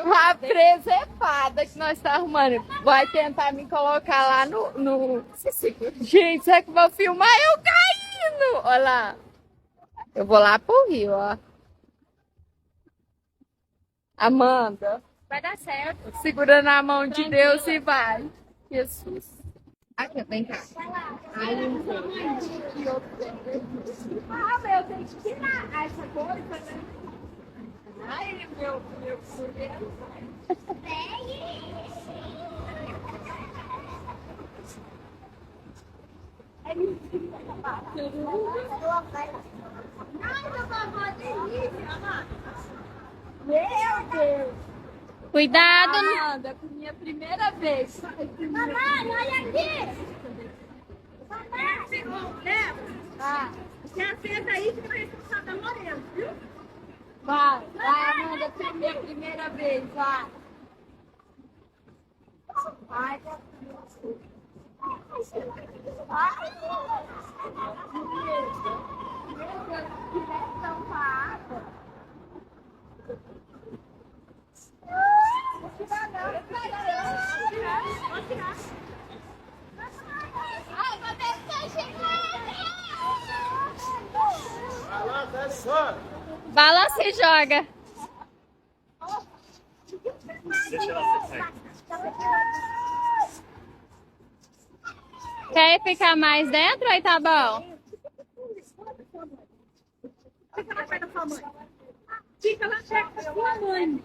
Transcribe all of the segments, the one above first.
Uma preservada que nós estamos arrumando. Vai tentar me colocar lá no... Gente, será que eu vou filmar eu caindo? Olha lá. Eu vou lá pro Rio, ó. Amanda. Vai dar certo. Segurando a mão de Deus e vai. Jesus. Aqui, vem cá. Aí eu eu tenho que tirar essa coisa, né? Ai, meu Deus. Meu Deus. Cuidado. Amanda, com minha primeira vez. Mamãe, olha aqui! Mamãe! Ah, Você fez aí que vai expulsar da Morena, viu? vai, Amanda, com minha primeira vez, vai. Ai, ai, meu Deus, direção pra água. Vou tirar não, vou tirar. Ai, meu Deus, tá chegando! Balança e joga. Deixa ela sair. Quer ficar mais dentro aí tá bom? Fica lá perto da sua mãe. Fica lá perto da sua mãe.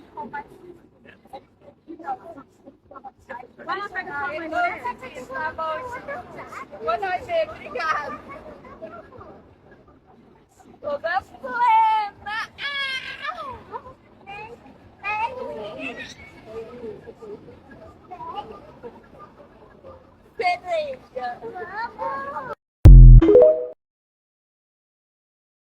Vai lá perto da sua mãe, Morena. Tá bom, boa noite, obrigada. Toda plena. Beleza.